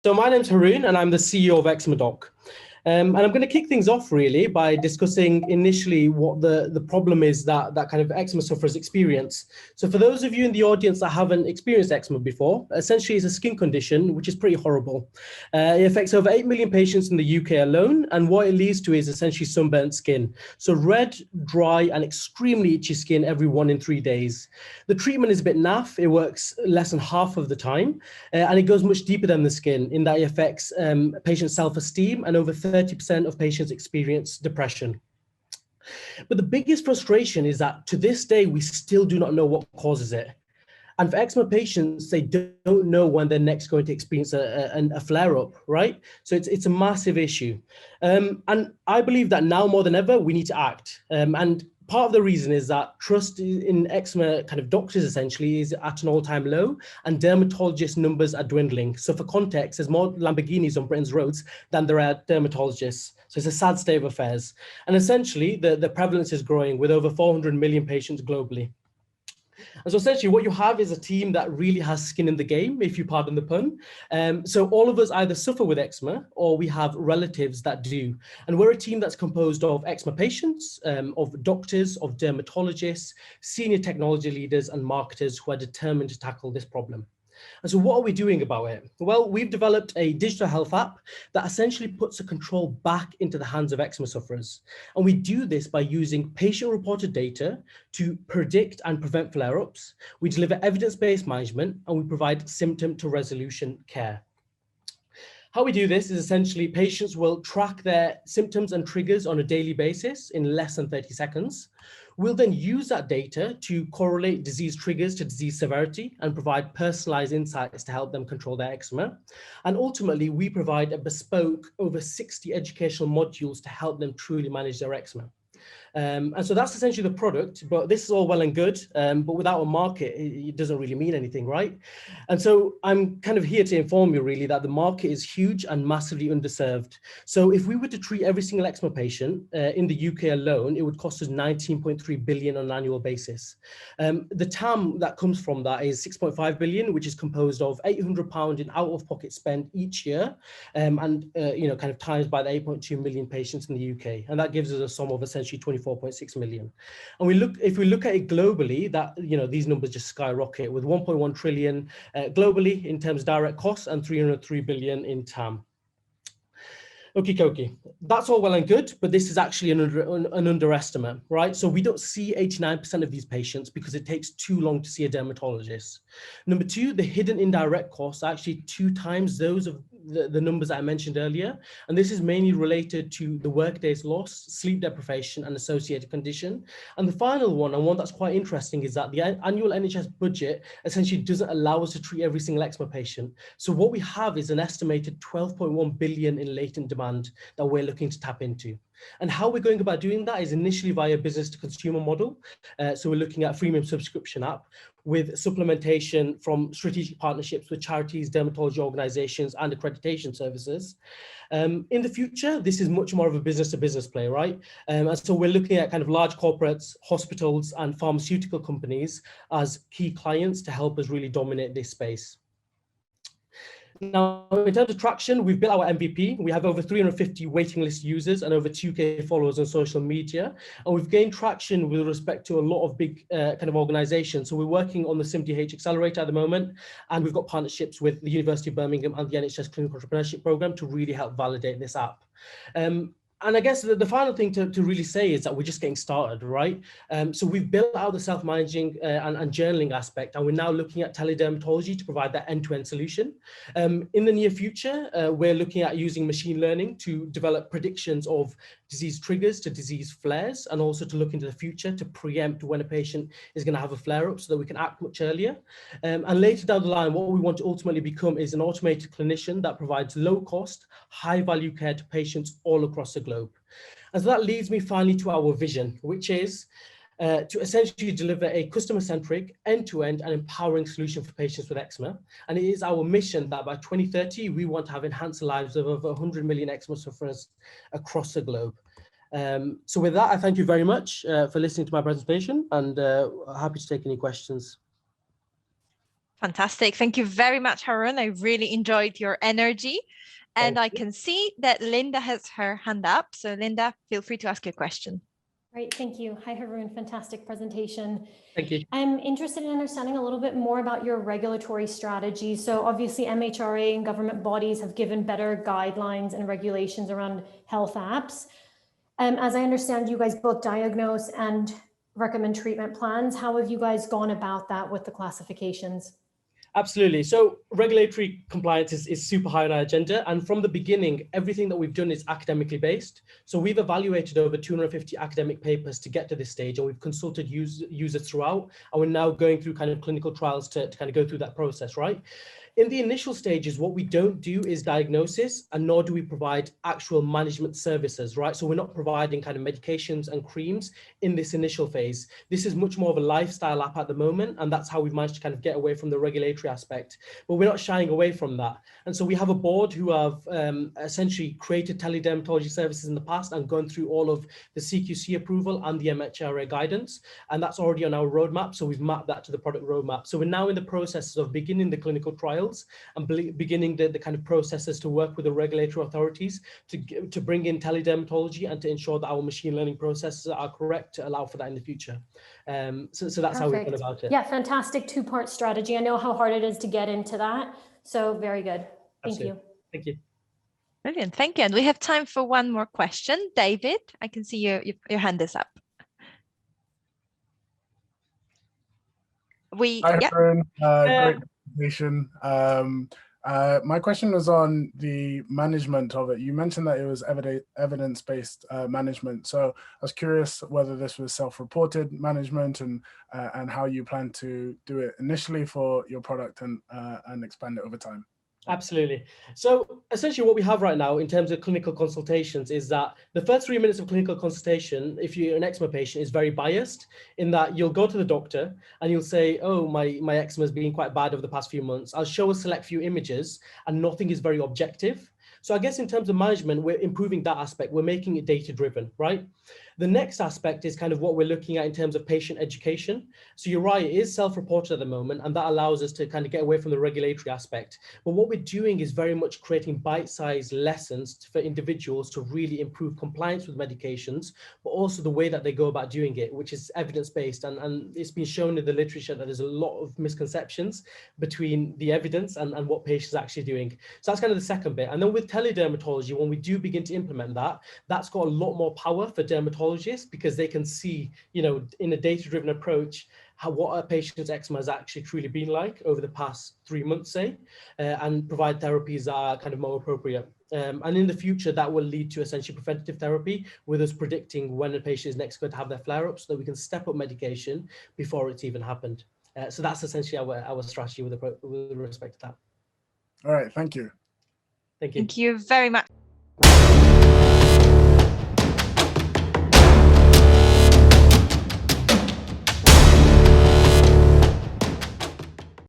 So my name's Haroon and I'm the CEO of EczemaDoc. And I'm going to kick things off really by discussing initially what the problem is that kind of eczema sufferers experience. So for those of you in the audience that haven't experienced eczema before, essentially it's a skin condition which is pretty horrible. It affects over 8 million patients in the UK alone, and what it leads to is essentially sunburnt skin. So red, dry and extremely itchy skin every 1 in 3 days. The treatment is a bit naff, it works less than half of the time, and it goes much deeper than the skin in that it affects patients' self-esteem, and over 30% of patients experience depression. But the biggest frustration is that to this day, we still do not know what causes it. And for eczema patients, they don't know when they're next going to experience a flare-up, right? So it's a massive issue. And I believe that now more than ever, we need to act. And part of the reason is that trust in eczema kind of doctors essentially is at an all-time low, and dermatologist numbers are dwindling. So for context, there's more Lamborghinis on Britain's roads than there are dermatologists. So it's a sad state of affairs. And essentially, the prevalence is growing with over 400 million patients globally. And so essentially what you have is a team that really has skin in the game, if you pardon the pun. So all of us either suffer with eczema or we have relatives that do. And we're a team that's composed of eczema patients, of doctors, of dermatologists, senior technology leaders and marketers who are determined to tackle this problem. And so what are we doing about it? Well, we've developed a digital health app that essentially puts the control back into the hands of eczema sufferers. And we do this by using patient-reported data to predict and prevent flare-ups. We deliver evidence-based management and we provide symptom to resolution care. How we do this is essentially patients will track their symptoms and triggers on a daily basis in less than 30 seconds. We'll then use that data to correlate disease triggers to disease severity and provide personalized insights to help them control their eczema. And ultimately, we provide a bespoke over 60 educational modules to help them truly manage their eczema. And so that's essentially the product, but this is all well and good, but without a market, it doesn't really mean anything, right? And so I'm kind of here to inform you really that the market is huge and massively underserved. So if we were to treat every single eczema patient in the UK alone, it would cost us 19.3 billion on an annual basis. The TAM that comes from that is 6.5 billion, which is composed of £800 in out-of-pocket spend each year, and kind of times by the 8.2 million patients in the UK. And that gives us a sum of essentially 24.6 million. And if we look at it globally, that these numbers just skyrocket with 1.1 trillion globally in terms of direct costs and 303 billion in TAM. Okie dokie, that's all well and good, but this is actually an underestimate, right? So we don't see 89% of these patients because it takes too long to see a dermatologist. Number two, the hidden indirect costs are actually 2 times those of the numbers I mentioned earlier. And this is mainly related to the workdays lost, sleep deprivation and associated condition. And the final one, and one that's quite interesting, is that the annual NHS budget essentially doesn't allow us to treat every single eczema patient. So what we have is an estimated 12.1 billion in latent demand that we're looking to tap into. And how we're going about doing that is initially via business to consumer model. So we're looking at a freemium subscription app with supplementation from strategic partnerships with charities, dermatology organizations, and accreditation services. In the future, this is much more of a business to business play, right? And so we're looking at kind of large corporates, hospitals, and pharmaceutical companies as key clients to help us really dominate this space. Now, in terms of traction, we've built our MVP. We have over 350 waiting list users and over 2K followers on social media. And we've gained traction with respect to a lot of big kind of organizations. So we're working on the SimDH Accelerator at the moment, and we've got partnerships with the University of Birmingham and the NHS Clinical Entrepreneurship Programme to really help validate this app. And I guess the final thing to really say is that we're just getting started, right? So we've built out the self-managing and journaling aspect, and we're now looking at teledermatology to provide that end-to-end solution. In the near future, we're looking at using machine learning to develop predictions of disease triggers to disease flares, and also to look into the future to preempt when a patient is going to have a flare-up so that we can act much earlier. And later down the line, what we want to ultimately become is an automated clinician that provides low-cost, high-value care to patients all across the globe. And so that leads me finally to our vision, which is to essentially deliver a customer-centric, end-to-end and empowering solution for patients with eczema. And it is our mission that by 2030, we want to have enhanced the lives of over 100 million eczema sufferers across the globe. So with that, I thank you very much for listening to my presentation, and happy to take any questions. Fantastic. Thank you very much, Harun. I really enjoyed your energy. And I can see that Linda has her hand up. So Linda, feel free to ask your question. Great, thank you. Hi, Harun, fantastic presentation. Thank you. I'm interested in understanding a little bit more about your regulatory strategy. So obviously MHRA and government bodies have given better guidelines and regulations around health apps. As I understand, you guys both diagnose and recommend treatment plans. How have you guys gone about that with the classifications? Absolutely. So regulatory compliance is super high on our agenda. And from the beginning, everything that we've done is academically based. So we've evaluated over 250 academic papers to get to this stage, and we've consulted users throughout. And we're now going through kind of clinical trials to kind of go through that process, right? In the initial stages, what we don't do is diagnosis, and nor do we provide actual management services, right? So we're not providing kind of medications and creams in this initial phase. This is much more of a lifestyle app at the moment, and that's how we've managed to kind of get away from the regulatory aspect. But we're not shying away from that. And so we have a board who have essentially created teledermatology services in the past and gone through all of the CQC approval and the MHRA guidance, and that's already on our roadmap. So we've mapped that to the product roadmap. So we're now in the process of beginning the clinical trials and beginning the kind of processes to work with the regulatory authorities to bring in teledermatology and to ensure that our machine learning processes are correct to allow for that in the future. So that's Perfect. how we've gone about it. Yeah, fantastic two-part strategy. I know how hard it is to get into that. So very good. Thank you. Thank you. Brilliant. Thank you. And we have time for one more question. David, I can see your hand is up. Hi, Harun. Great presentation. My question was on the management of it. You mentioned that it was evidence-based management. So I was curious whether this was self-reported management and how you plan to do it initially for your product and expand it over time. Absolutely. So essentially what we have right now in terms of clinical consultations is that the first 3 minutes of clinical consultation, if you're an eczema patient, is very biased in that you'll go to the doctor and you'll say, oh, my eczema has been quite bad over the past few months. I'll show a select few images and nothing is very objective. So I guess in terms of management, we're improving that aspect. We're making it data-driven, right? The next aspect is kind of what we're looking at in terms of patient education. So you're right, it is self-reported at the moment, and that allows us to kind of get away from the regulatory aspect. But what we're doing is very much creating bite-sized lessons for individuals to really improve compliance with medications, but also the way that they go about doing it, which is evidence-based. And it's been shown in the literature that there's a lot of misconceptions between the evidence and what patients are actually doing. So that's kind of the second bit. And then with teledermatology, when we do begin to implement that, that's got a lot more power for dermatologists because they can see, you know, in a data-driven approach, what a patient's eczema has actually truly been like over the past 3 months, say, and provide therapies that are kind of more appropriate. And in the future, that will lead to essentially preventative therapy with us predicting when a patient is next going to have their flare-up so that we can step up medication before it's even happened. So that's essentially our strategy with respect to that. All right, thank you. Thank you. Thank you very much.